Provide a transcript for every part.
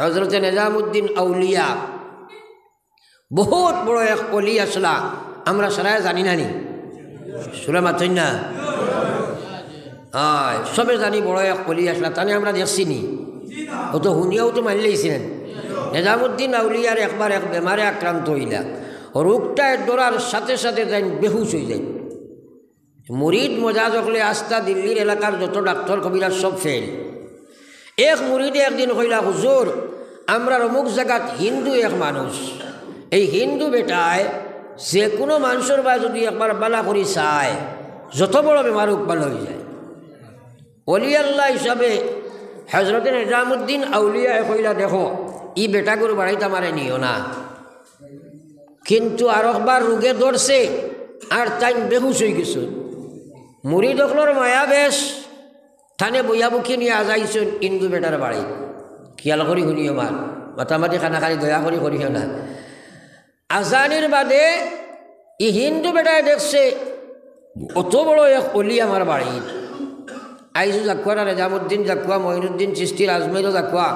হজরত নিজামুদ্দিন আউলিয়া বহুত বড় এক অলি আসলা, আমরা সারাই জানি না নি? সুরা মাতই না? সবে জানি বড় এক অলি আসলা, তানে আমরা দেখছি নি? ও তো শুনিয়াও তো মানি লাইছিলেন। নিজামুদ্দিন আউলিয়ার একবার এক বেমারে আক্রান্ত হইলা, রোগটায় দৌড়ার সাথে সাথে যাই বেহুশ হয়ে যায়। মুরিদ মজাজ হলে আস্থা দিল্লির এলাকার যত ডাক্তার কবিরাজ সব ফেল। এক মুরিদে একদিন কইলা, হুজুর আমরা অমুক জায়গাত হিন্দু এক মানুষ, এই হিন্দু বেটায় যে কোনো মানুষের বা যদি একবার বালা করি চায় যত বড় বেমার উকবাল হয়ে যায়। অলি আল্লাহ হিসাবে হজরত নিজামুদ্দিন আউলিয়া কইলা, দেখো ই বেটাগুর বাড়িতে আমারে নিও না। কিন্তু আর একবার রোগে ধরছে আর তাই বেহুশ হয়ে গেছে। মুড়ি দখলর মায়া বেশ থানে বইয়াবুখি নিয়ে আজাইছেন হিন্দু বেটার বাড়ি। খেয়াল করি শুনিও মার মাতামাতি খানা খালি দয়া করি করিও না। আজানির বাদে ই হিন্দু বেটায় দেখছে অত বড় এক অলি আমার বাড়ি। আইসু জাকুয়া না নিজামুদ্দিন জাকুয়া, মঈনুদ্দিন চিস্তির আজমেরও জাকুয়া,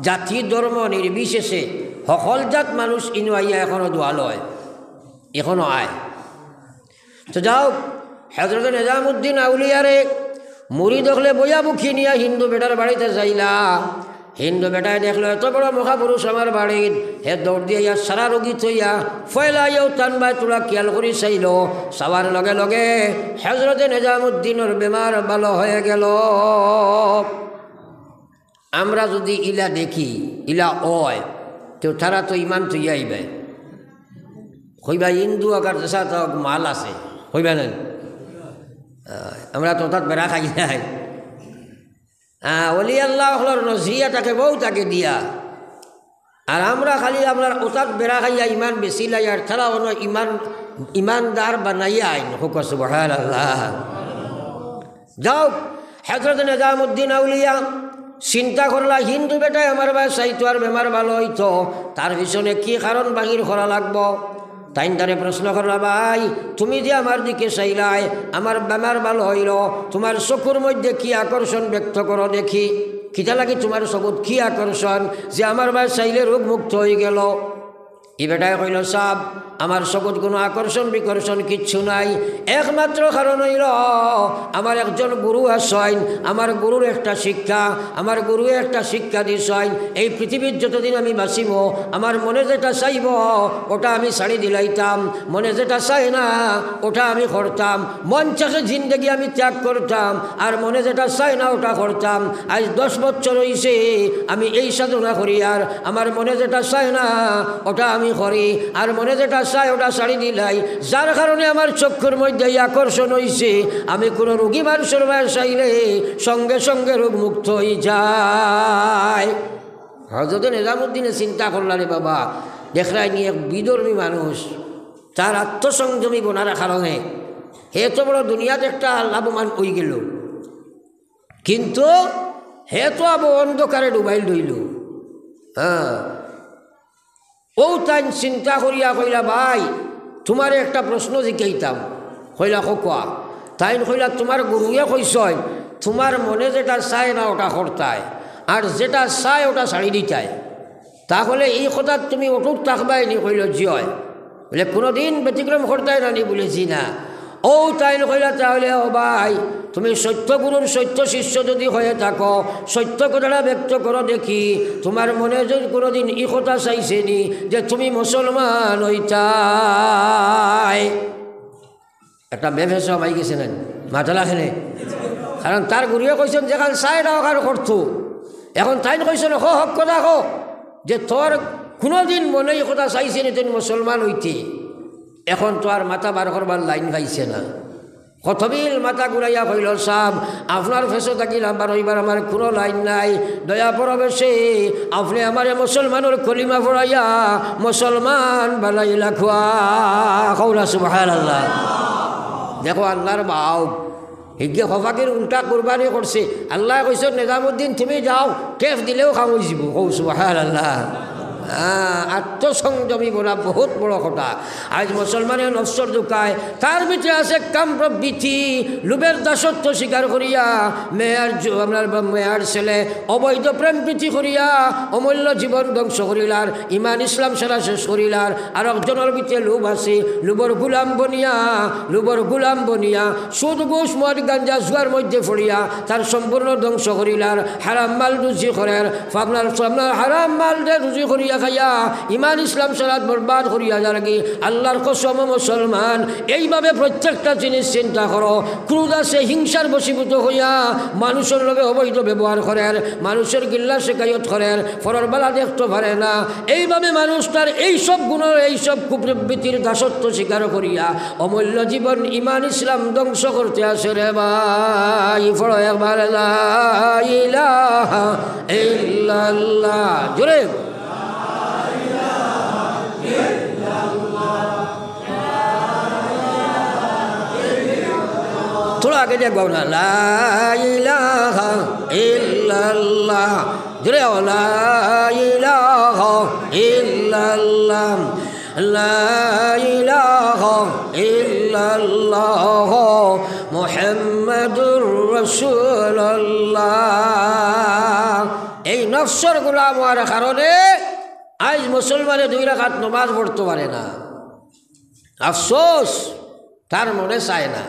জাতি ধর্ম নির্বিশেষে সকল জাত মানুষ ইনু আইয়া এখনও দোয়া লয়, এখনও আয়। তো যাও হজরত নিজামুদ্দিন আউলিয়ারে মুড়ি দেখলে বইয়াবুখি নিয়ে হিন্দু বেটার বাড়িতে যাইলা। হিন্দু বেটায় দেখলো এত বড় মহাপুরুষ আমার বাড়ির, হে দৌড় দিয়ে ইয়া সারা রোগী থইয়া ফয়লাইয়াও টান বাই তোলা খেয়াল করি চাইল। সবার লগে লগে হজরতে নিজামুদ্দিনের বেমার ভালো হয়ে গেল। আমরা যদি ইলা দেখি ইলা অয় তো তারা তো ইমান থইয়া আইবে, কইবা হিন্দু আকার দেশা তো মাল আছে, কইবা না? আমরা তো তাত বেড়া খাই নাই। অলি আল্লাহ হলর নজরিয়া তাকে বউ তাকে দিয়া, আর আমরা খালি আপনার ওতাত বেড়া খাইয়া ইমান বেশি লাই, আর তারা অন্য ইমানদার বানাইয়া আইন হোক সুবহানাল্লাহ। যাও হযরত নিজামুদ্দিন আউলিয়া চিন্তা করলা, হিন্দু বেটায় আমার ভাই চাইতো আর বেমার ভালো হইতো, তার পিছনে কি কারণ বাহির করা লাগবো? তাই তারে প্রশ্ন করলা, ভাই তুমি যে আমার দিকে চাইলাই আমার বেমার ভালো হইল, তোমার চকুর মধ্যে কি আকর্ষণ ব্যক্ত করো দেখি। কিতা লাগি তোমার চকুত কি আকর্ষণ যে আমার ভাই চাইলে রোগ মুক্ত হয়ে গেল? ই বেটায় কইল, সাব আমার চকুত কোনো আকর্ষণ বিকর্ষণ কিচ্ছু নাই, একমাত্র কারণ হইল আমার একজন গুরু আসেন, আমার গুরুর একটা শিক্ষা, আমার গুরু একটা শিক্ষা দিছেন, এই পৃথিবীর যতদিন আমি বাঁচিব আমার মনে যেটা চাইব ওটা আমি ছাড়ি দিলাইতাম, মনে যেটা চাই না ওটা আমি করতাম, মন চাষে জিন্দগি আমি ত্যাগ করতাম, আর মনে যেটা চাই না ওটা করতাম। আজ 10 বছর হয়েছে আমি এই সাধনা করি, আর আমার মনে যেটা চাই না ওটা আমি করি, আর মনে যেটা চাই ওটা ছাড়ি দিলাই, যার কারণে আমার চক্ষুর মধ্যে আকর্ষণ হয়েছে। আমি কোনো রোগী মানুষের ভাই চাইলে সঙ্গে সঙ্গে রোগ মুক্ত হয়ে যায়। হযরত নিজামুদ্দিনে চিন্তা করলা, রে বাবা দেখলাই নিয়ে এক বিধর্মী মানুষ, তার আত্মসংযমী বোনার কারণে হে তো বড় দুনিয়াতে একটা লাভবান হয়ে গেল, কিন্তু হে তো আবো অন্ধকারে ডুবাইল রইল। ও তাই চিন্তা করিয়া কইলা, ভাই তোমার একটা প্রশ্ন জিজ্ঞাইতাম। কইলা, কোয়া। তাই কইলা, তোমার গুরুয়ে কইসয় তোমার মনে যেটা চায় না ওটা করতায়, আর যেটা চায় ওটা ছাড়ি দিতায়, তাহলে এই কথা তুমি অটুট থাকবাই নি? কইল, জি হয়। বলে কোনোদিন ব্যতিক্রম করতাই না নি? বলেছি না। ও তাই কইলা, তাহলে ও ভাই তুমি সত্য গুরুর সত্য শিষ্য যদি হয়ে থাকো সত্য কথাটা ব্যক্ত করো দেখি, তোমার মনে যদি কোনোদিন ই কথা চাইছে নি যে তুমি মুসলমান হইতাই? একটা বেভেস মাই গেছে না মাতালাখানে, কারণ তার গুরুয়ে কইছেন যেখানে চাই না ওখানে করতো। এখন তাই কইছেন হক কথা হো যে তোর কোনোদিন মনে এই কথা চাইছে নি তুমি মুসলমান হইতে। এখন তো আর মাথা বার করবার লাইন পাইছে না, কতবিল মাথা ঘুরাইয়া কইল, সাব আপনার ফেসো থাকিল আমার হইবার আমার কোনো লাইন নাই, দয়া পরবেশে আপনি আমার মুসলমানের কলিমা পড়াইয়া মুসলমান বানাইলা খুয়া কৌলা সুবহানাল্লাহ। দেখো আল্লাহর বাউ হিগে হফাকির উল্টা কুরবানি করছে। আল্লাহ কইছে নিজামুদ্দিন তুমি যাও, টেফ দিলেও খামুই যাব। কৌ সুবহানাল্লাহ। আত্মসংযমী বলা বহুত বড় কথা। আজ মুসলমানের নফসর ঢুকায়, তার ভিতরে আছে কাম প্রবৃত্তি, লোভের দাসত্ব স্বীকার করিয়া আপনার মেয়ার ছেলে অবৈধ প্রেম প্রীতি করিয়া অমূল্য জীবন ধ্বংস করিলার, ইমান ইসলাম সারা শেষ করিলার। আর একজনের ভিতরে লোভ আছে, লোভর গুলাম বনিয়া সুদ ঘুষ মদ গাঞ্জা জুয়ার মধ্যে পড়িয়া তার সম্পূর্ণ ধ্বংস করিলার। হারাম মাল রুজি করেন, আপনার হারাম মাল রুজি করিয়া খাইয়া ইমান ইসলাম সারাত বরবাদ করিয়া যার কি আল্লাহর কসম মুসলমান। এইভাবে প্রত্যেকটা জিনিস চিন্তা করো। ক্রোধ আছে, হিংসার বশীভূত হইয়া মানুষের লগে অবৈধ ব্যবহার করেন, মানুষের গিল্লা শেখায়ত করেন, ফরর বেলা দেখতে পারে না। এইভাবে মানুষ তার এইসব গুণের এইসব কুপ্রবৃত্তির দাসত্ব স্বীকার করিয়া অমূল্য জীবন ইমান ইসলাম ধ্বংস করতে আসে রে ভাই। ফলো একবার লা ইলাহা ইল্লাল্লাহ, জোরে थोड़ा आगे देखो ना, ला इलाहा इल्लल्लाह, जरे ला इलाहा इल्लल्लाह, ला इलाहा इल्लल्लाह मुहम्मदुर রাসূলুল্লাহ। এই নফসর গোলাম হওয়ার কারণে আজ মুসলমানে 2 রাকাত নামাজ পড়তে পারে না। আফসোস, তার মনে চায় না।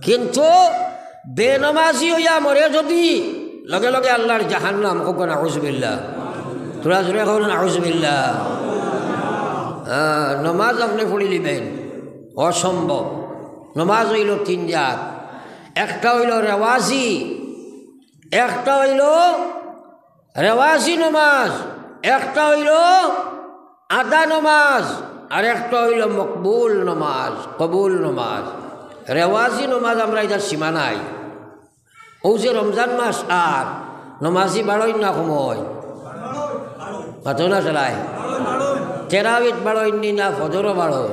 কিন্তু বেনমাজি হইয়া মরে যদি লগে লগে আল্লাহর জাহান্নাম, হোক না আউযুবিল্লাহ, তোরা জোরে হোক না আউযুবিল্লাহ। নমাজ আপনি পড়ি লিবেন, অসম্ভব। নমাজ হইল 3 জাত। একটা হইল রেওয়াজি নমাজ, একটা হইল আদা নমাজ, আর একটা হইল মকবুল নমাজ, কবুল নমাজ। রেওয়াজি নমাজ আমরা এটার সীমা নাই। ও যে রমজান মাস আর নমাজি বাড়ই না সময় মাতো না চলায়, তেরাবিত বাড়ইনি না ফজরও বাড়য়,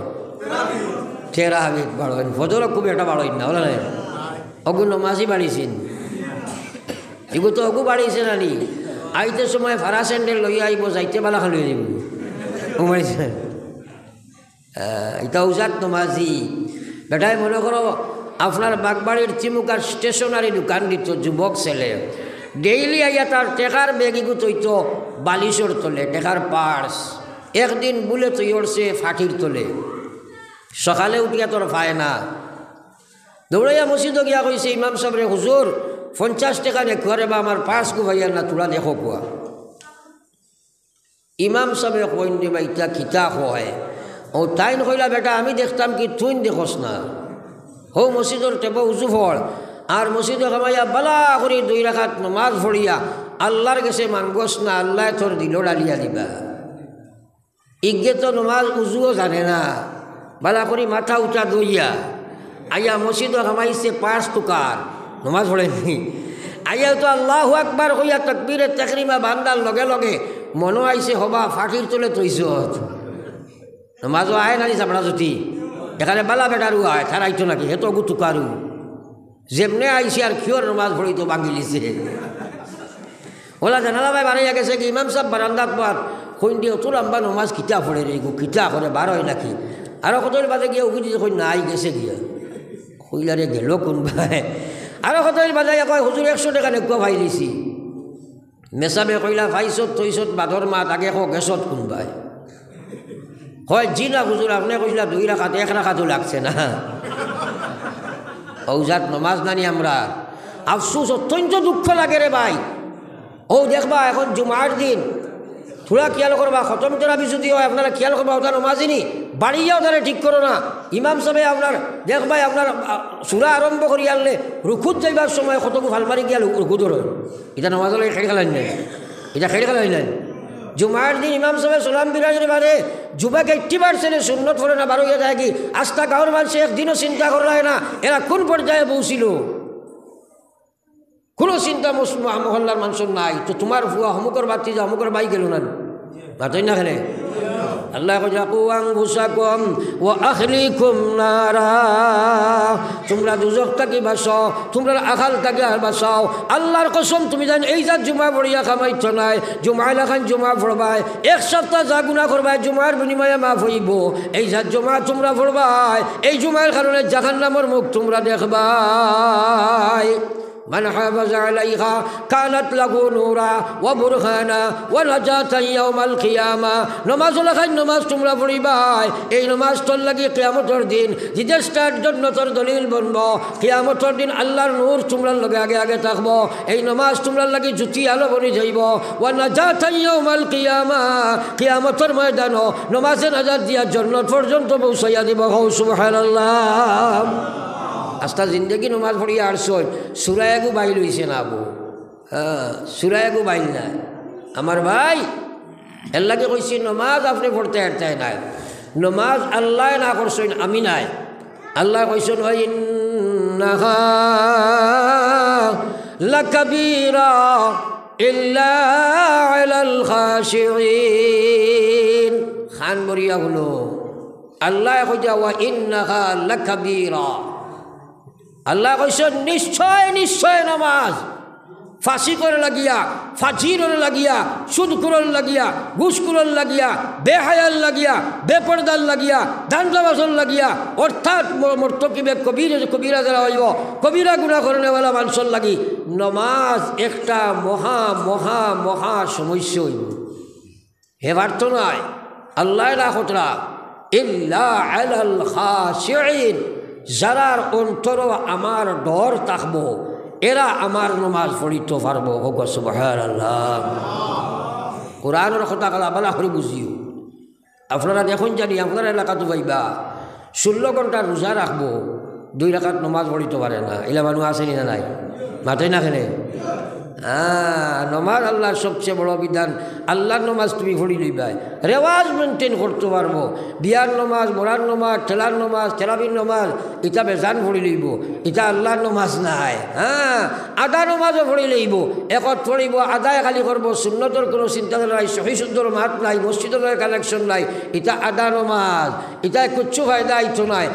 তেরাবিত বাড়ইন, ফজরও খুব একটা বাড়ইন না, বলে নাই অগু নমাজি বাড়িছেন, এগু তো অগু বাড়িছে নানি। আইতে সময় ফারা স্যান্ডেল লইয়া আইব, যাইতে বালা খালি হয়ে যাব, ঘুমাইছে। এটা উজাত নমাজি। বেটাই মনে করো আপনার বাগবাড়ির চিমুকার স্টেশনারি দোকান দিত যুবক ছেলে, ডেইলি আইয়া তার টেকার বেগিগু তৈত বালিশর তোলে, টেকার পার্স। একদিন বুলে তৈ উঠছে ফাটির তোলে, সকালে উঠিয়া তোর পায় না। দৌড়াইয়া মসজিদে গিয়া কইছে ইমাম সাহেবরে, হুজুর 50 টাকা দেখুয়ারে বা আমার পার্স গুভাইয়া না, তোরা দেখো কুয়া। ইমাম সাহেব কইন দিবা ইটা খিতা হয়। ও তাইন কইলা, বেটা আমি দেখতাম কি তুই দেখোস না। হো মসজিদর টেপ উজু ফল, আর মসজিদে কামাইয়া বালা করে 2 রাকাত নমাজ পড়িয়া আল্লাহর কাছে মানগোস না, আল্লাহ তোর দিল ডালিয়া দিবা। ইগে তো নমাজ উজুও জানে না, বালা করে মাথা উঠা দইয়া আইয়া মসজিদে কামাইছে 5 টুকার নমাজ পড়েনি। আইয়া তো আল্লাহু আকবার কইয়া তাকবীরে তাকরিমা বান্দার লগে লগে মনো আইছে হবা ফাটির তোলে তৈছ নমাজও আয় নানি চাপড়া জুতি, এখানে বালা বেটারু আয়, তার আইতো নাকি হেতো গুতুকারু যেমনে আইসি আর খিওর নমাজ পড়ি তো ভাঙি লিছে। ওলা জানালা ভাই বাড়াইয়া গেছে কি ইমাম সাহেব বারান্দাত পার কইন দিয়ে তোর আম্বা নমাজ কিতা পড়ে রে গো, কিতা করে বার হয় নাকি। আরও কতদিন বাদে গিয়ে উঠি দিছে, কই নাই গেছে গিয়া, কইলারে গেল কোন ভাই। আরও কতদিন বাজাইয়া কয় হুজুর 100 টাকা নেকুয়া ভাই লিছি। মেসাবে কইলা ভাইছত তৈছত বাদর মাত আগে কো গেছত কোন ভাই। হয় জি না হুজুর, আপনি কইলা 2 রাকাত 1 রাকাতও লাগছে না। ঔজাত নমাজ নানি আমরা। আফসোস, অত্যন্ত দুঃখ লাগে রে ভাই। ও দেখবা এখন জুমার দিন থোড়া খেয়াল করবা, খতম তেরাবি যদি হয় আপনারা খেয়াল করবা, ওটা নমাজিনি বাড়িয়াও তারা ঠিক করো না। ইমাম সাহেব আপনার দেখবাই আপনার সুরা আরম্ভ করি আনলে রুখুত যাইবার সময় কতকু ফালমারি গিয়া রুখু ধর, এটা নমাজ হলে খেড়ে খেলাই নাই, এটা খেড়ে খেলাই নাই। জুমার দিন ইমাম সাহেব সালাম বিরাজের বারে যুবাকে 80% সুন্নত ফলে না, 12 যায় কি আস্থা গাঁর মানুষে একদিনও চিন্তা করা না এরা কোন পর্যায়ে পৌঁছিল, কোনো চিন্তা মহল্লার মানুষের নাই। তো তোমার ফুয়া অমুকর বাতি যা অমুকর বাই গেল না, বাতই না খেলে আল্লাহ কইয়া কু আনফুসাকুম ওয়া আহলিকুম নারা, তোমরা দুজক থাকি বাঁচাও, তোমরা আখাল থাকি আর বাঁচাও। আল্লাহর কসম তুমি জান এই যা জুমা পড়িয়া খামাইছ নাই, জুমা এলাকান জুমা পড়বাই, এক সপ্তাহ যা গুনাহ করবাই জুমার বিনিময়ে মাফ হইব। এই যা জুমা তোমরা পড়বাই, এই জুমার কারণে জাহান্নামের মুখ তোমরা দেখবাই। من حافظ عليها كانت له نورا وبرهانا ونجاة يوم القيامة। নমাজ লাগাই নমাজ তোমরা পড়িবাই, এই নমাজ তোর লাগি কিয়ামতের দিন জিদেশটার জন্নতর দলিল বনব। কিয়ামতের দিন আল্লাহর নূর তোমরার লগে আগে আগে থাকবো। এই নমাজ তোমরার লাগি জুতি আলো বনি যাইব। ওয়ানাজাত ইয়াউমাল কিয়ামা, কিয়ামতের ময়দানও নমাজে নাজাত দিয়া জন্নত পর্যন্ত পৌঁছাইয়া দিব। সুবহানাল্লাহ। আস্তা জিন্দগি নমাজ পড়িয়া আরছই, সুরায়াগু বাইল হইছে না আবু, হ্যাঁ সুরায়াগু বাইল নাই আমার ভাই। এর লাগে কইছি নমাজ আপনি পড়তে হারতাই নাই, নমাজ আল্লাহ না করছেন আমি নাই। আল্লাহ কইছেন ইন্নাহা লাকাবীরা ইল্লা আলাল খাশিঈন। খান বরিয়া হলো আল্লাহ কইয়া ওয়া ইন্নাহা লাকাবীরা, আল্লাহ কইছেন নিশ্চয় নিশ্চয় নামাজ ফাঁসি করে লাগিয়া, ফাঁসির লাগিয়া, সুদ কুরল লাগিয়া, ঘুষ কুরল লাগিয়া, বেহায়াল লাগিয়া, বেপরদার লাগিয়া, দান্দাবাসন লাগিয়া, অর্থাৎ মর্তকিবে কবিরা যারা হইব, কবিরা গুণা করনেওয়ালা মানুষের লাগি নমাজ একটা মহা মহা মহা সমস্যা হইব। হেবার তো নয় আল্লাহ না খতরা ইল্লা আলাল খাশিঈন, যারার অন্তর আমার ডর থাকবো এরা আমার নমাজ পড়িতে পারবো। হোক সুবহানাল্লাহ। কোরআনের কথা কালা বালা করে বুঝিও। আপনারা দেখুন জানি আপনার এলাকাতে পাইবা 16 ঘন্টা রোজা রাখবো, 2 রাকাত নমাজ পড়িতে পারে না। এলা মানুষ আসেনি না নাই? মাথায় না খেলে নমাজ আল্লাহর সবচেয়ে বড় বিধান। আল্লাহর নমাজ তুমি পড়ি লইবাই, রেওয়াজ মেনটেন করতে পারবো। বিয়ার নমাজ, মরার নমাজ, ঠেলার নমাজ, ঠেলাবির নমাজ এটা বেজান পড়ি লইব, এটা আল্লাহর নমাজ নাই। আদা নমাজও পড়ি লইব, একত পড়িব, আদায় খালি করবো, সুন্নতর কোনো চিন্তাধারা নাই, সহি শুদ্ধর মাত নাই, মসজিদের কানেকশন নাই, এটা আদা নমাজ, এটা কিচ্ছু ফায়দা আইতো নাই।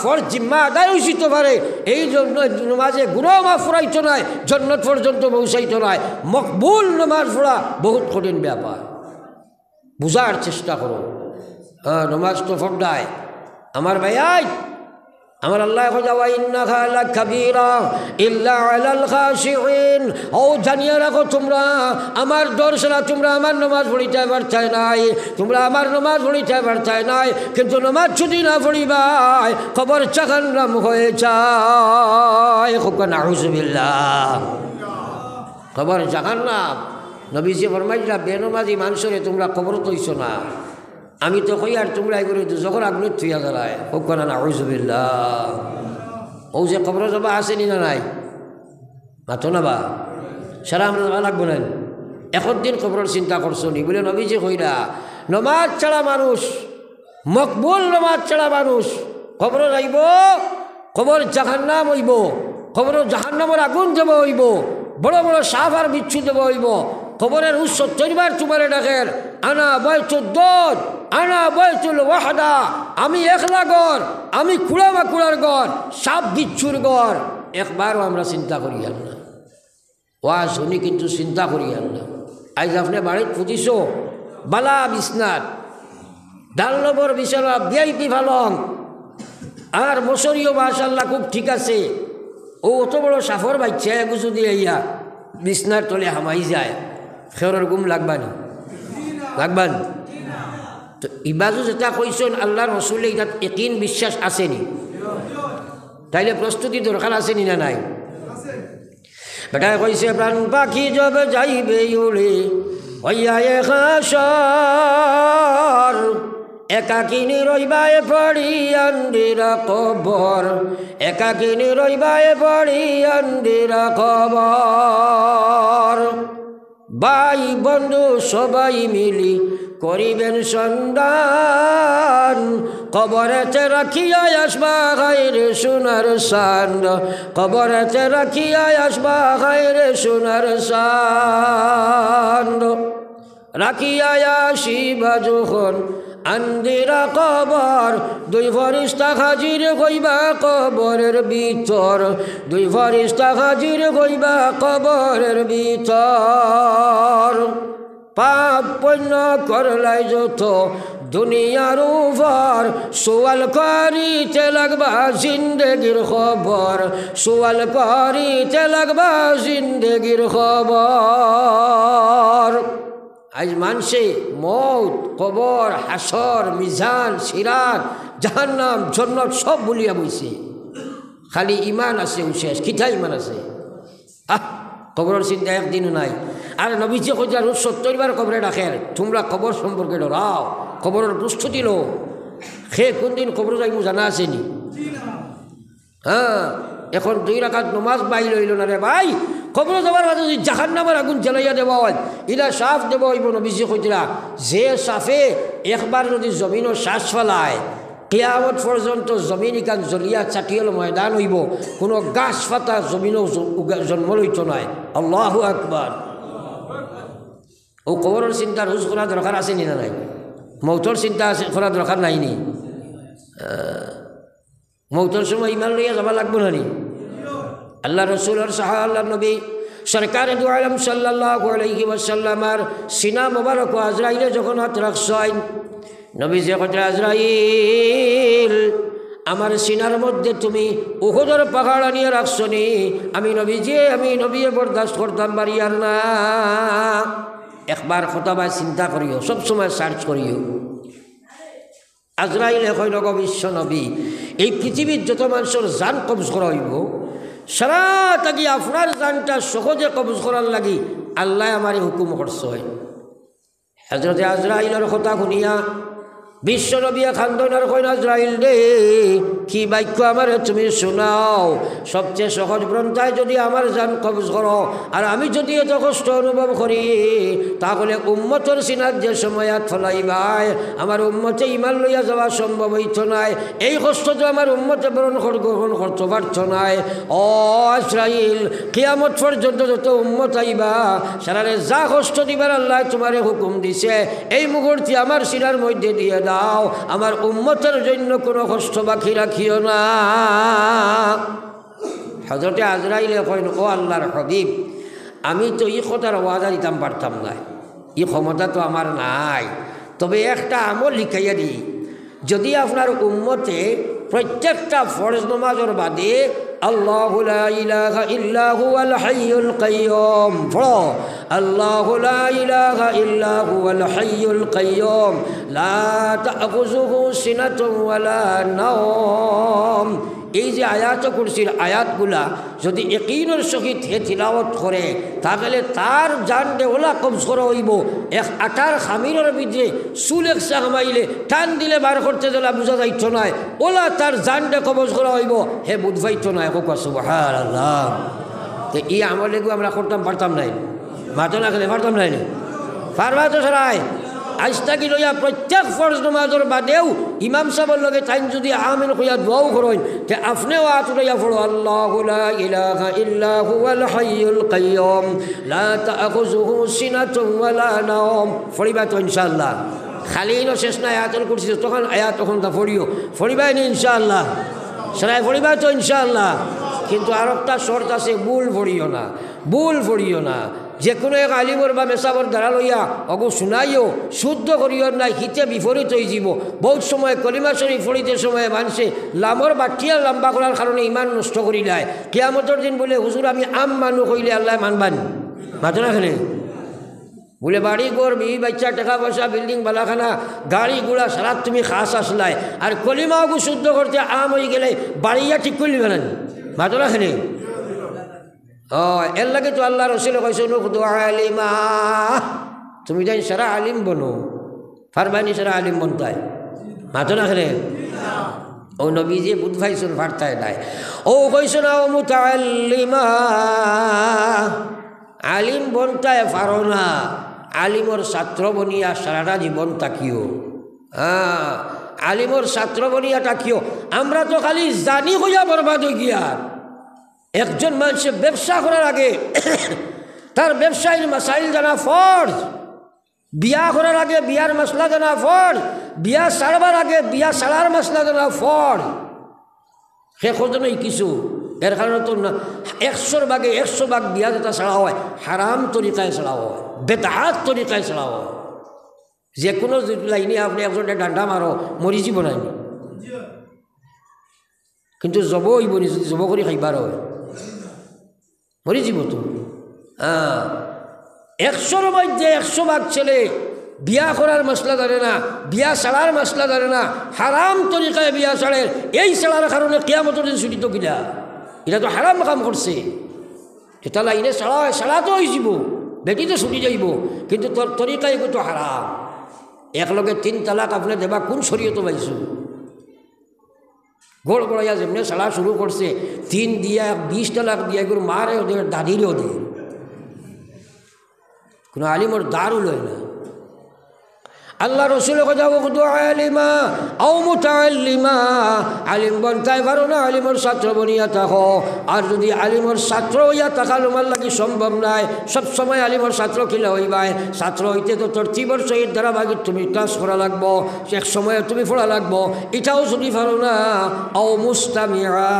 ফরজ জিম্মা আদায় হইতে পারে, এই জন্য নমাজে গুনাহ মাফ ফুরাইতো নাই, জান্নাত পর্যন্ত পৌঁছাইতো নাই। মকবুল নমাজ পড়া বহুত কঠিন ব্যাপার, বুঝার চেষ্টা করো। নমাজ তো ফরদায় আমার ভাই। আমার আল্লাহ কইয়া ইন্নাহা লাকাবীরা ইল্লা আলাল খাশিঈন। ও জানিয়ে রাখো তোমরা আমার ডর ছাড়া তোমরা আমার নমাজ পড়িতে পারতাই নাই, তোমরা আমার নমাজ পড়িতে পারতাই নাই। কিন্তু নমাজ যদি না পড়িবাই কবর জাহান্নাম হয়ে যায়। নাউযুবিল্লাহ, কবর জাহান্নাম। নবীজি ফরমাইলা বেনমাজি মানুষরে তোমরা কবর তৈছ না, আমি তো কই আর তোমরা এগুলো যখন আগুন থুইয়া গেলায়। হোক না নাউযুবিল্লাহ। ও যে কবর যাবা আসেনি না নাই? মাতো না বা সারা আমরা যাওয়া লাগবো না। এখন দিন কবরের চিন্তা করছো নি বলে নবীজি কইরা নমাজ ছাড়া মানুষ, মকবুল নমাজ ছাড়া মানুষ কবর যাইব, কবর জাহান্নাম হইব, কবর জাহান্নামের আগুন যাব হইব, বড় বড় সাপ আর বিচ্ছু দেব হইব। কবরের উৎস 70 বার তোমারে ডাকের আনা বাইতুদ দর, আনা বাইতুল ওয়াহদা, আমি একলা ঘর, আমি কুড়ামাকুড়ার ঘর, সাপ বিচ্ছুর ঘর। একবারও আমরা চিন্তা করি না, ওয়া শুনি কিন্তু চিন্তা করি না। আজ আপনি বাড়িতে পুজিছ বালা বিছনাত, ডাল্লবর বিছানা, ভিআইপি ফালং আর মশরিও মাশাআল্লাহ খুব ঠিক আছে। ও অত বড় সাফর বাচ্চা গুছু দিয়ে ইয়া বিছনার তলে হামাই যায়, খেরের গুম লাগবানি লাগবানি। তো ইবাজু যেটা কইছেন আল্লাহর রসুলে এটা ইয়াকিন বিশ্বাস আসেনি, তাইলে প্রস্তুতি দরকার আসেনি না নাই? বেটায় কইছে প্রাণ পাখি যবে যাইবে উড়ে হইয়া হাসর, একাকিনী রইবায় পড়ি আন্দিরা কবর, একাকিনী রইবায় পড়ি আন্দিরা কবর। ভাই বন্ধু সবাই মিলি করিবেন সন্ধান, কবরেতে রাখিয়া আসবা গায়রে সোনার চাঁদ, কবরেতে রাখিয়া আসবা গায়রে সোনার চাঁদ। রাখিয়া আসিবা যখন আন্দিরা কবর দুই ফরিস্তা হাজির হইবা কবরের ভিতর দুই ফরিস্তা হাজির হইবা কবরের ভিতর পাপ পুণ্য করলাই যত দুনিয়ার উপর সোয়াল করিতে লাগবা জিন্দেগির খবর সোয়াল করিতে লাগবা জিন্দেগির খবর আজ মানুষে মৌত কবর হাসর মিজান সিরাত জাহান্নাম জান্নাত সব বলিয়া বইছে খালি ইমান আছে শেষ কিতা ইমান আছে কবরের চিন্তা একদিনও নাই আর নবীজি কইতা রোজ 70 বার কবরে ডাকেন তোমরা কবর সম্পর্কে ডরাও কবরের প্রস্তুতি লো সে কোনদিন কবর যাইমু জানা আসেনি হ্যাঁ এখন 2 রাকাত নমাজ বাইল হইল না রে ভাই কবর যাবার মাঝে যদি জাহান্নামের আগুন জ্বালাইয়া দেওয়া হয় ইলা সাফ দেব হইব নবীজি কইতা যে সাফে একবার যদি জমিনও শ্বাস ফেলায় কিয়ামত পর্যন্ত জমিন ইকান জ্বলিয়া চাটিয়াল ময়দান হইব কোনো গাছ পাতা জমিনও জন্ম লইত নাই আল্লাহু আকবার ও কবরের চিন্তা রোজ করা দরকার আছে নি না নাই মৌতর চিন্তা আছে করা দরকার নাই নি মৌতর সময় ইমান লইয়া যাবা লাগবো না নি আল্লাহ রসুলের সাহা আল্লাহ নবী সরকার দু আলম সাল্লাল্লাহু আলাইহি ওয়াসাল্লামার সিনা মোবারক আজরাইলে যখন হাত রাখছেন নবী যে কথা আজরাইল আমার সিনার মধ্যে তুমি উহুদের পাহাড় আনিয়ে রাখছো নি আমি নবী বরদাস্ত করতাম বাড়িয়ার না একবার খতবা চিন্তা করিও সবসময় সার্চ করিও আজরাইল এখন বিশ্ব নবী এই পৃথিবীর যত মানুষের জান কবজ করা হইব সারা থাকি আপনার জানটা সহজে কবজ করার লাগি আল্লাহ আমারে হুকুম করছে হযরতে আজরাইলের কথা শুনিয়া বিশ্ব নবী খান্দনার কইন আজরাইল রে কি বাক্য আমারে তুমি শোনাও সবচেয়ে সহজ গ্রন্থায় যদি আমার জান কবজ করো আর আমি যদি এত কষ্ট অনুভব করি তাহলে উম্মতের সিনাত যে সময় হাত ফলাইবাই আমার উম্মতে ইমান লইয়া যাওয়া সম্ভব হইত নাই এই কষ্ট তো আমার উম্মতে গ্রহণ করতে পারত নাই ও আজরাইল কিয়ামত পর্যন্ত যত উম্মত আইবা সারারে যা কষ্ট দিবার আল্লাহ তোমারে হুকুম দিছে এই মুহূর্তে আমার সিনার মধ্যে দিয়ে দাও আমার উম্মতের জন্য কোনো কষ্ট বাকি রাখিও না হযরতে আজরাইলে কইন ও আল্লাহর হাবিব আমি তো এই কথার ওয়াদা দিতাম পারতাম না এই ক্ষমতা তো আমার নাই তবে একটা আমল লিখাইয়া দিই যদি আপনার উম্মতে প্রত্যেকটা ফরজ নামাজের বাদে আল্লাহু লা ইলাহা ইল্লা হুয়াল হাইয়ুল কাইয়ুম পড়ো আল্লাহু লা ইলাহা ইল্লা হুয়াল হাইয়ুল কাইয়ুম লা তাখুযুহু সিনাতুন ওয়ালা নাওম এই যে আয়াত কুরসির আয়াতগুলা যদি ইয়াকিনের সহিত হে তিলাওয়াত করে তাহলে তার জান দে ওলা কবজ করা হইব এক আটার খামিরের ভিতরে চুল এক সামাইলে টান দিলে বার করতে দিলে বুঝা যাইত নাই ওলা তার জান দে কবজ করা হইব হে বুঝ পাইত নাই সুবহানাল্লাহ তো এই আমলে আমরা করতাম পারতাম নাই মাথা না খেলে পারতাম নাই পারবা তো সরাই আজ থাকি লইয়া প্রত্যেক ফরজ নামাজের বাদেও ইমাম সাহেবের লগে তাইন যদি আমিন কইয়া দোয়াও করেন তে আপনিও হাত উঠাইয়া পড়ো আল্লাহু লা ইলাহা ইল্লা হুয়াল হাইয়ুল কাইয়ুম লা তাখুযুহু সিনাতুন ওয়ালা নাওম পড়িবা তো ইনশাআল্লাহ খালি ন শেষ না আয়াতুল কুরসি তখন আয়াত তখন তা পড়িও পড়িবাই না ইনশাআল্লাহ সরাই পড়িবা তো ইনশাআল্লাহ কিন্তু আর একটা শর্ত আছে ভুল পড়িও না যে কোনো এক আলিমর বা মেসাবর দ্বারা লইয়া অগো শুনাইও শুদ্ধ করিও নাই হিতে বিপরীত হয়ে যাব বহুত সময় কলিমা শরীফ পড়িতে সময় মানুষে লামর বাটিয়া লম্বা করার কারণে ইমান নষ্ট করি দেয় কিয়ামতের দিন বলে হুজুর আমি আম মানু কইলে আল্লাহ মানবান মাতো না খেলে বলে বাড়ি ঘর বিবি বাচ্চা টাকা পয়সা বিল্ডিং বালাখানা গাড়ি ঘোড়া সারা তুমি খাস আসলাই আর কলিমাও শুদ্ধ করতে আম হয়ে গেলে বাড়িয়া ঠিক করলি না মাতো না খেলে এর লাগে তো আল্লাহ রসুল কইছে আলিমা তুমি যাই সারা আলিম বনো ফারবানি সারা আলিম বনতায় মাতো না খেলে ও নবী যে বুধ ভাইছুন ফারতায় নাই ও কইছে না ও মুতাআল্লিমা আলিম বনতায় পারো না আলিমর ছাত্র বনিয়া সারাটা জীবন তাকিও আলিমর ছাত্র বনিয়া তাকিও আমরা তো খালি জানি হইয়া বরবাদ হই গিয়া একজন মানুষের ব্যবসা করার আগে তার ব্যবসায়ীর মাসাইল জানা ফরজ বিয়া করার আগে বিয়ার মশলা জানা ফর, বিয়া সারবার আগে বিয়া সারার মশলা জানা ফর। সে খোঁজ নেই কিছু, এর কারণে তো না 100 ভাগে 100 ভাগ বিয়া যেটা ছাড়া হয় হারাম তরিকায় ছাড়া হয়, বেদাত তরিকায় ছাড়া হয়। যে কোনো লাইনে আপনি একজনটা ডান্ডা মারো মরি জীবন আইনি, কিন্তু জব হইব নি যদি জব করে খাইবার হয় মরি যাব তো। 100-র মধ্যে 100 ভাগ ছেলে বিয়া করার মশলা জানে না, বিয়া ছাড়ার মশলা জানে না, হারাম তরিকায় বিয়া ছাড়ে। এই ছাড়ার কারণে কিয়ামতের দিন ছুটি তো কিনা, এটা তো হারাম কাম করছে। এটা লাইনে ছাড়া হয়, ছাড়া তো হয়ে যাব, বেটি তো ছুটি যাইব, কিন্তু তোর তরিকায় তো হারাম। একলগে 3 তালাক আপনি দেবা কোন শরীয়ত পাইছো? গোড় গড়াইয়া যেমনি ছাড়া শুরু করছে 3 দিয়া 20 তালাক দিয়া এগুলো মারে ওদের দাদিরও দেয়, কোনো আলিমর দারও লয় না। আল্লাহ রসুল আলিমা ও মুতাআল্লিমা, আলিম বনতাই পারো না, আলিমর ছাত্র বনিয়া থাকো। আর যদি আলিমর ছাত্র হইয়া থাকা তোমার লাগি সম্ভব নাই, সবসময় আলিমর ছাত্র খিলা হইবাই। ছাত্র হইতে তো 30 বছর এর দ্বারা ভাগি তুমি ক্লাস করা লাগবো, এক সময় তুমি পড়া লাগবো। এটাও যদি পারো না, ও মুস্তামিয়া,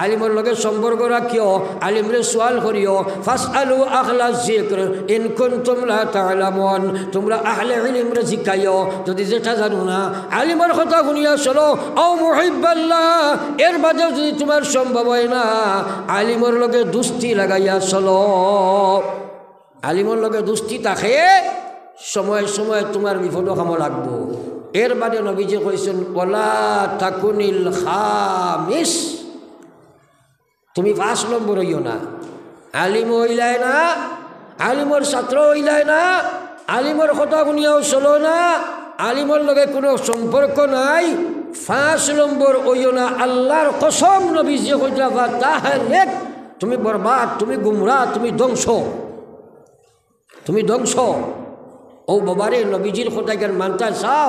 আলিমর লগে সম্পর্ক রাখিও, আলিমরে সোয়াল করিও। ফাসআলু আহলা যিকর ইন কুনতুম লা তা'লামুন, তোমরা আহলে ইলমরে জিকাইও যদি যেটা জানো না। আলিমের কথা শুনিয়া চলো। ও মুহিব্বাল্লাহ, এর বাদেও যদি তোমার সম্ভব হয় না, আলিমের লগে দুস্তি লাগাইয়া চলো। আলিমের লগে দুস্তি থাকে সময় সময় তোমার বিপদ কাম লাগবো। এর বাদে নবীজি কইছেন ওয়ালা তাকুনিল খামিস, তুমি 5 নম্বর হইও না। আলিম হইলাই না, আলিমর ছাত্র হইলাই না, আলিমর কথা শুনিয়াও চলো না, আলিমর লগে কোনো সম্পর্ক নাই, 5 নম্বর হইও না। আল্লাহর কসম নবীজি কইতা তাহলে তুমি বরবাদ, তুমি গুমরা, তুমি ধ্বংস, তুমি ধ্বংস। ও বাবারে নবীজির কথা জ্ঞান মানতে চাও,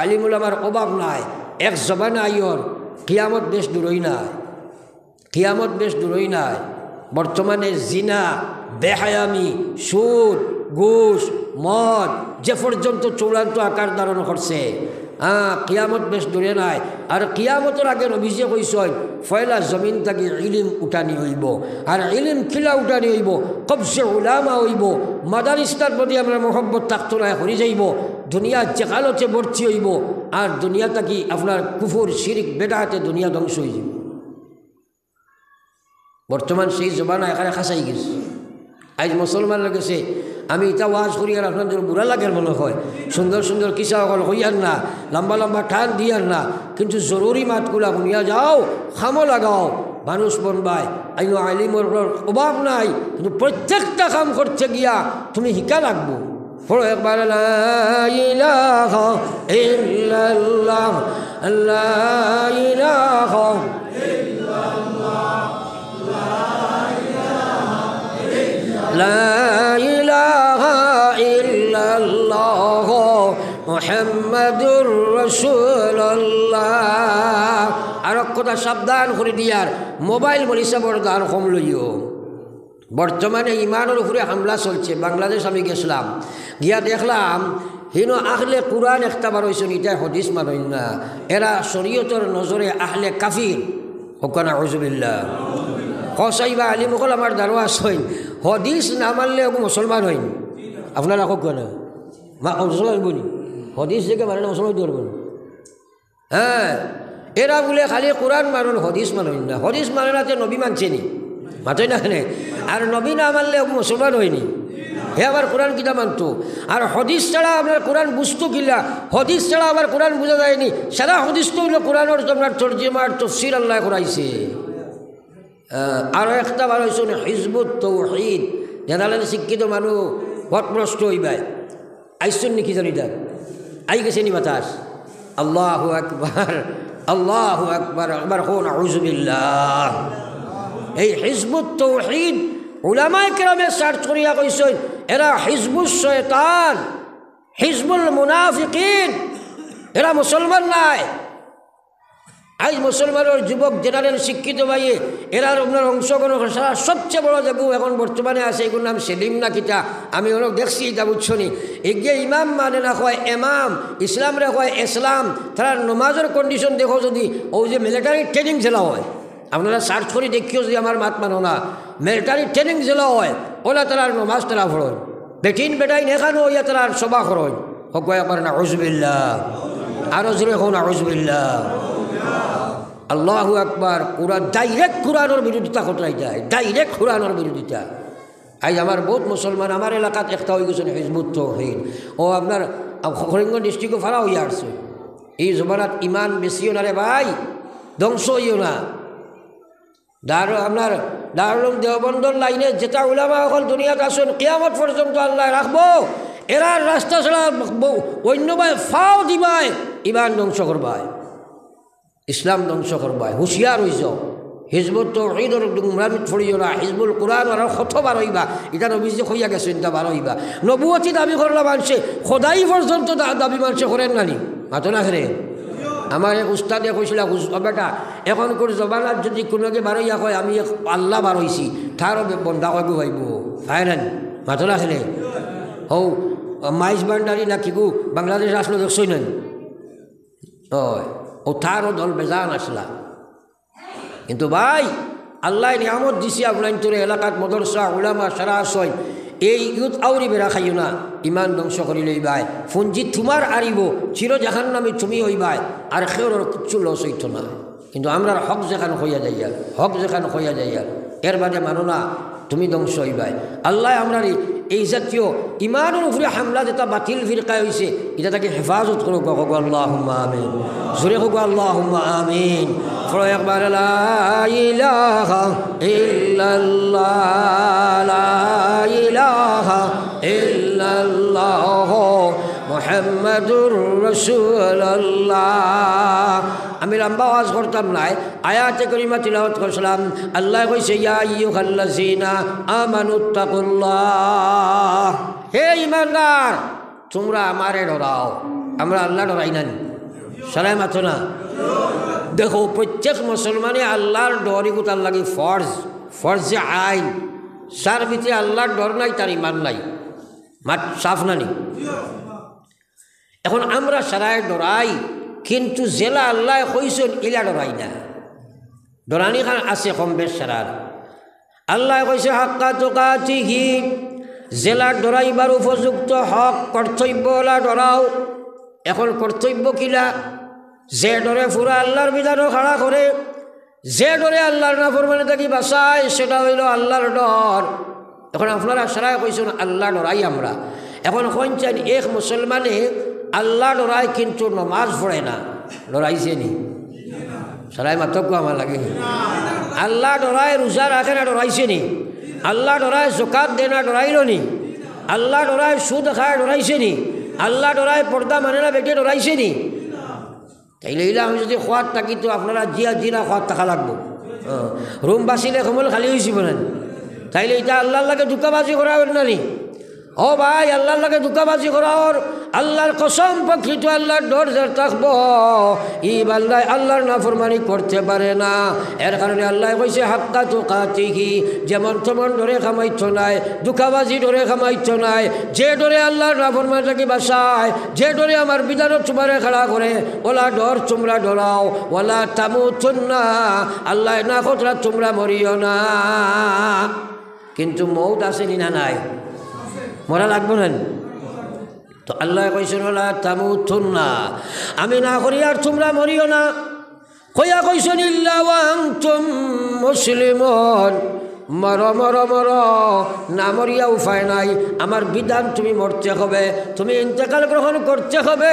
আলিমুল আমার অভাব নাই। এক জবানে আইয়র কিয়ামত বেশ দূরই নাই, কিয়ামত বেশ দূরই নাই। বর্তমানে জিনা, বেহায়ামি, সুদ, ঘুষ, মদ যে পর্যন্ত চূড়ান্ত আকার ধারণ করছে, কিয়ামত বেশ দূরে নাই। আর কিয়ামতের আগে নবীজি কইছেন ফয়লা জমিন থেকে ইলিম উঠানি হইব। আর ইলিম খিলা উঠানি হইব, কবসে উলামা হইব, মাদারিস্তার প্রতি আমরা মহব্বত থাকতো না, হরি যাইব। দুনিয়া চেকালতে ভর্তি হইব, আর দুনিয়া থাকি আপনার কুফর শিরিক বেদাতে দুনিয়া ধ্বংস হয়ে যাব। বর্তমান সেই জমানা এখানে খাসাই গেছে। আজ মুসলমান লাগেছে আমি এটা ওয়াজ করি আর আপনাদের বুড়া লাগের মনে হয়, সুন্দর সুন্দর কিসা সকল হইয়ার না, লম্বা লম্বা টান দিয়ার না, কিন্তু জরুরি মাতগুলা শুনিয়া যাও, খামো লাগাও, মানুষ বনবাই। আইনো আলিমর অভাব নাই, কিন্তু প্রত্যেকটা কাম করতে গিয়া তুমি শিকা লাগবো। পড়ো একবার লা ইলাহা ইল্লাল্লাহ, লা ইলাহা লা ইলাহা ইল্লাল্লাহ মুহাম্মাদুর রাসূলুল্লাহ। আর কথা সাবধান করে দিয়ার, মোবাইল বলিসা বড় দান কম লইও। বর্তমানে ইমানের উপরে হামলা চলছে। বাংলাদেশ আমি গেছিলাম, গিয়া দেখলাম হিনো আহলে কুরআন একটা বার হয়েছেন, এটা হদিস মানেন না। এরা শরীয়তের নজরে আহলে কাফির, ওখানে আউযুবিল্লাহ। হসাইবা আলিম সকল আমার দারোয়াজ হইন, হদিস না মানলে ওকে মুসলমান হইন। আপনারা কোক না মুসলমান বলি, হদিস থেকে মানে না মুসলমান ধরবেন। হ্যাঁ, এরা বলে খালি কোরআন মানুন, হদিস মানুন না। হদিস মানে না যে নবী মানছেনি, মাতই না কেন? আর নবী না মানলে ওকে মুসলমান হয়নি। হে আবার কোরআন কিনা মানতো, আর হদিস ছাড়া আপনার কোরআন বুঝতো কিনা? হদিস ছাড়া আবার কোরআন বোঝা যায়নি। সারা হদিস তো হইল কোরআনের আপনার তরজমা তফসির আল্লাহ করাইছে। আরও একটা বার হয়েছে হিজবুত তৌহিদ, জানালেন শিক্ষিত মানুষ হতভ্রষ্ট হইবাই। আইসুন নাকি জানি তার আই গেছে নি বাতাস। আল্লাহু আকবার, আল্লাহু আকবার, একবার কোন আউযুবিল্লাহ। এই হিজবুত তৌহিদ উলামায়ে কেরামে সার্চ করিয়া কইছেন এরা হিজবুস শয়তান, হিজবুল মুনাফিকিন, এরা মুসলমান নাই। আজ মুসলমানের যুবক জেনারেল শিক্ষিত ভাইয়ে এরার আপনার অংশগ্রহণ সারা সবচেয়ে বড় যাবো এখন বর্তমানে আছে এগুলোর নাম সেলিম না কিতা আমি অনেক দেখছি এটা বুঝছনি এগিয়ে ইমাম মানে না হয় এমাম ইসলাম রে হয় ইসলাম তারা নমাজের কন্ডিশন দেখো যদি ও যে মিলিটারি ট্রেনিং জেলা হয় আপনারা সার্চ করে দেখিও যদি আমার মাত মানো না মিলিটারি ট্রেনিং জেলা হয় ওলা তারা নমাজ তারা ফড়য় বেটিন বেটাইন এখানো ইয়া তারা সভা করয় হোক একবার না আউযুবিল্লাহ আরো জোরে হোক না আউযুবিল্লাহ আল্লাহু আকবার কুরআন ডাইরেক্ট কুরআনের বিরোধিতা ঘটাই যায় ডাইরেক্ট কুরআনের বিরোধিতা আজ আমার বহুত মুসলমান আমার এলাকাত একটা হয়ে গেছেন হিজবুত তৌহিদ ও আপনার করিমগঞ্জ ডিস্ট্রিক্টও ফারা হইয়া আসছে এই জমানাত ইমান বেশিও না রে ভাই ধ্বংস হইও না আপনার দারুল দেওবন্দর লাইনে যেটা উলামা অকল দুনিয়াত আসুন কিয়ামত পর্যন্ত আল্লাহ রাখবো এরা রাস্তা ছাড়া অন্য ভাই ফাও দিবাই ইমান ধ্বংস করবায় ইসলাম ধ্বংস করবায় হুঁশিয়ার হইছ হিজবুত তৌহিদর গুমরাহিত পড়িও না হিজবুল কোরআন আর কত বার হইবা এটা নবীজি কইয়া গেছে এটা বার হইবা নবুয়তি দাবি করলা মানুষে খোদাই পর্যন্ত দাবি মানুষে করেন নানি মাতো না খেরে আমার এক উস্তাদে কইছিল বেটা এখন করে জবানাত যদি কোনোকে বারইয়া কয় আমি আল্লাহ বার হইছি তারও বন্ধা কইব ভাইব হয় না মাতো না খেলে হৌ মাইজ বান্ডারি না কিগু বাংলাদেশ আসলো দেখছই না হয় ও তারও দল বেজান আসলা কিন্তু ভাই আল্লাহ নিয়ামত দিছি আপনার তোর এলাকাত মদরসা উলামা সারা আসয় এই ইউথ আউরি বেড়া খাইও না ইমান ধ্বংস করি লইবাই ফঞ্জি তোমার আরিব চির জাহান নামে তুমি হইবাই আর খেওর কিচ্ছু লস হইত না কিন্তু আমরা হক যেখানে হইয়া যাইয়া হক যেখানে হইয়া যাইয়া এর বাদে মানো না তুমি ধ্বংস হইবাই আল্লাহ আমরা এই জাতীয় ইমানের উপরে হামলা যেটা বাতিল ফিরকায় হয়েছে এটা তাকে হেফাজত করুক আল্লাহুম্মা আমিন জোরে হোক আল্লাহুম্মা আমিন পড়ো একবার লা ইলাহা ইল্লাল্লাহ লা ইলাহা ইল্লাল্লাহ মুহাম্মাদুর রাসূলুল্লাহ আমি লম্বা আওয়াজ করতাম নাই আয়াতে করিমা তিলাওয়াত করছিলাম আল্লাহ কইছে ইয়া আইয়ুহাল্লাযিনা আমানুত্তাকুল্লাহ হে ঈমানদার তোমরা আমারে ডরাও আমরা আল্লাহ ডরাই না সালাম আছো না দেখো প্রত্যেক মুসলমানে আল্লাহর ডরই গোটার লাগে ফরজে আইন সার ভিতরে আল্লাহর ডর নাই তার ইমান নাই মাত সাফ নানি এখন আমরা সারায় ডরাই কিন্তু জেলা আল্লাহ কইছেন ইলা ডরাই না ডরানি খান আছে কম বেশ সারার আল্লাহ কইছে হাক্কা তুকাতিহি জেলা ডরাইবার উপযুক্ত হক কর্তব্যলা ডরাও এখন কর্তব্য কিলা যে ডরে ফুরা আল্লাহর বিধানও খাড়া করে যে ডরে আল্লাহর নাফরমানি থাকি বাঁচায় সেটা হইল আল্লাহর ডর এখন আপনারা সারায় কইছেন আল্লাহ ডরাই আমরা এখন কইছেন এক মুসলমানে আল্লাহ ডরাই কিন্তু নমাজ পড়ে না ডরাইছে নি সারাই মাতক আমার লাগে আল্লাহ ডরায় রোজা রাখে না ডরাইছে নি আল্লাহ ডরায় জকাত দে না ডরাইল নি আল্লাহ ডরায় সুদ খায় ডরাইছে নি আল্লাহ ডরায় পর্দা মানে না বেটে ডরাইছে নি তাইলে এইলা আমি যদি খোয়াত থাকি তো আপনারা জিনা খোয়াত থাকা লাগবো রুম বাঁচিলে সমল খালি হয়েছিল না তাইলে এটা আল্লাহর লাগে ধোকাবাজি করা হল না নি ও ভাই আল্লাহর লাগে ধোকাবাজি করা ওর আল্লাহর কসম প্রকৃত আল্লাহর ডর যার থাকবো ই বান্দায় আল্লাহর নাফরমানি করতে পারে না এর কারণে আল্লাহ কইছে হাক্কা তুকাতিহি যেমন তেমন ডরে খামাইছ নাই ধোকাবাজি ডরে খামাইছ নাই যে ডরে আল্লাহর নাফরমানি থাকি বাঁচায় যে ডরে আমার বিধানত তোমারে খাড়া করে ওলা ডর তোমরা ডরাও ওলা তামুতুন্না আল্লাহ না খতরা তোমরা মরিও না কিন্তু মৌত আসেনি না নাই মরা লাগবো না তো আল্লাহ কইছেন ওলা তামুতুন্না আমি না করি আর তোমরা মরিও না কইয়া কইছেন ইল্লা ওয়া আনতুম মুসলিমুন মর মর মর না মরিয়া উপায় নাই আমার বিধান তুমি মরতে হবে তুমি ইন্তেকাল গ্রহণ করতে হবে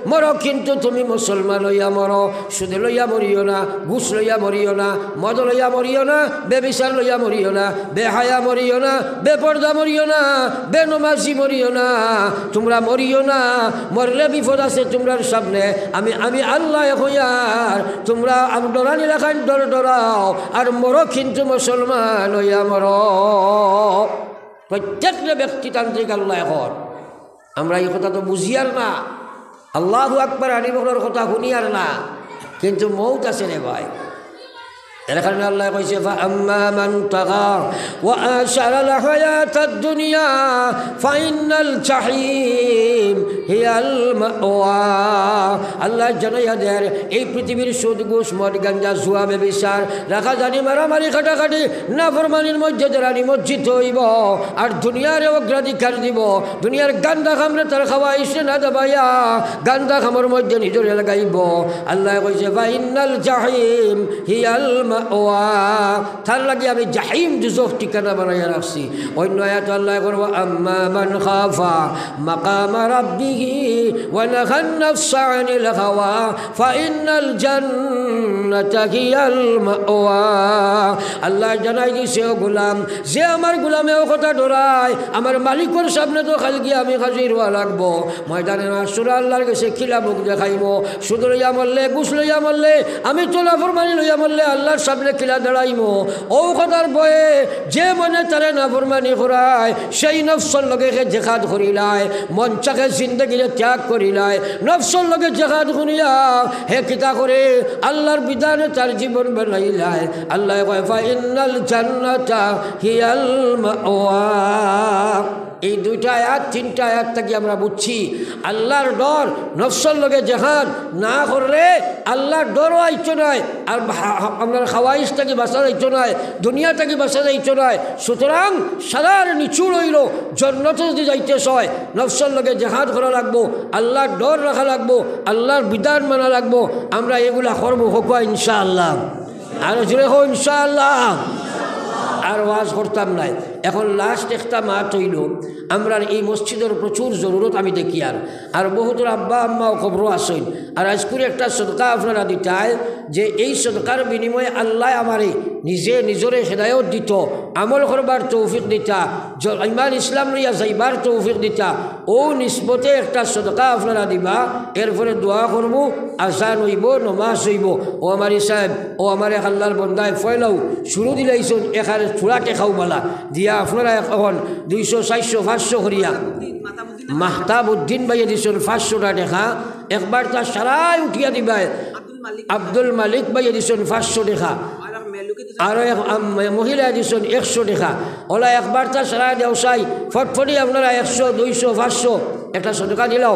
মরো কিন্তু তুমি মুসলমান লইয়া মরো সুদ লইয়া মরিও না ঘুষ লইয়া মরিও না মদ লইয়া মরিও না বেবিচার লইয়া মরিও না বেহায়া মরিও না বেপর্দা মরিও না বেনমাজি মরিও না তোমরা মরিও না মরলে বিপদ আছে তোমরার সামনে আমি আল্লাহ হইয়ার তোমরা ডরানি রাখান ডর ডরাও আর মরো কিন্তু মুসলমান লইয়া মরো প্রত্যেকটা ব্যক্তিতান্ত্রিক আল্লাহ এখন আমরা এই কথা তো বুঝি আর না আল্লাহু আকবার আনিবর কথা শুনি আর না কিন্তু মৌত আছে রে ভাই। এর কারণে আল্লাহ কইছে ফাআম্মা মান তাগা ওয়া আশারাল হায়াতাদ দুনিয়া ফাইনাল জাহিম হিয়াল মাওয়া। আল্লাহ জানাইয়া দেয় এই পৃথিবীর সুদ ঘুষ মদ গাঞ্জা জুয়া ব্যভিচার রাখা জানি মারামারি কাটাকাটি নাফরমানির মধ্যে যারা নিমজ্জিত হইব আর দুনিয়ার অগ্রাধিকার দিব, দুনিয়ার গান্দা খামরে তার খাওয়া ইসে না দাবাইয়া গান্দা খামর মধ্যে নিজরে লাগাইব। আল্লাহ কইছে ফাইনাল জাহিম হিয়াল তার লাগে আমি জাহিম দুজখ ঠিকানা বানাইয়া রাখছি। অন্য আয়াত আল্লাহ করব আম্মা মান খাফা মাকাম রাব্বিহি ওয়া নাহান নাফসা আনিল হাওয়া ফাইনাল জান্নাতা হিয়াল মাওয়া। আল্লাহ জানাই দিছে ও গোলাম, যে আমার গোলামে ও কথা ডরায় আমার মালিকের সামনে তো খালি গিয়ে আমি হাজির হওয়া লাগবো। ময়দানে মাসুরা আল্লাহর কাছে খিলা মুখ দেখাইব, সুদ লইয়া মরলে ঘুষ লইয়া মরলে আমি তোলা ফরমানি লইয়া মরলে আল্লাহর সামনে কিলা দাঁড়াইম। ও কথার বয়ে যে মনে তারে নাফরমানি করায় সেই নফসর লগে জেহাদ করিলায়, মঞ্চাকে জিন্দগিরে ত্যাগ করিলায়, নফসর লগে জেহাদ করিয়া হে কিতা করে আল্লাহর বিধানে তার জীবন বানাইলায়। আল্লাহ কয় ফাইনাল জান্নাতা হিয়াল মাওয়া। এই দুইটা আয়াত তিনটা আয়াত থেকে আমরা বুঝছি আল্লাহর ডর, নফসর লগে জেহাদ না করলে আল্লাহর ডরও আইতো নয়, আর আপনার খাওয়াইশ থেকে বাঁচা যাইতো নয়, দুনিয়া থেকে বাঁচা যাইতো নয়। সুতরাং সারার নিচুড় হইল জন্নত যদি যাইতে হয় নফসর লগে জেহাদ করা লাগবো, আল্লাহর ডর রাখা লাগবো, আল্লাহর বিধান মানা লাগবো। আমরা এগুলা করবো হোক ইনশাআল্লাহ, আর জোরে হোক ইনশাআল্লাহ। আর ওয়াজ করতাম নাই। এখন লাস্ট একটা মাঠ হইল আমরা এই মসজিদের প্রচুর জরুরত আমি দেখি, আর বহুতর আব্বা আম্মাও খবরও আসেন। আর আজকুরি একটা সদকা আপনারা দিতায় যে এই সদকার বিনিময়ে আল্লাহ আমারে নিজে নিজরে হেদায়ত দিত, আমল করবার তৌফিক দিতা, ইমান ইসলাম লইয়া যাইবার তৌফিক দিতা। ও নিসবতে একটা সদকা আপনারা দিবা, এরপরে দোয়া করবো, আজান হইব, নমাজ হইব। ও আমার সাহেব, ও আমার আল্লাহর বন্দায় ফয়লাও শুরু দিলাইছেন এখানে চূড়াকে খাও বলা দিয়া আপনারা এখন 200 400 500 করিয়া মাহতাবুদ্দিন ভাইয়া দিছেন 500টা টাকা, একবার তার সারাই উঠিয়া দিবাই। আব্দুল মালিক ভাইয়া দিছেন 500 টাকা, আর মহিলা দিছেন 100 টাকা। ওলা একবার তার সারাই দেওসাই ফটফটি আপনারা 100 200 500 একটা সদকা দিলাও।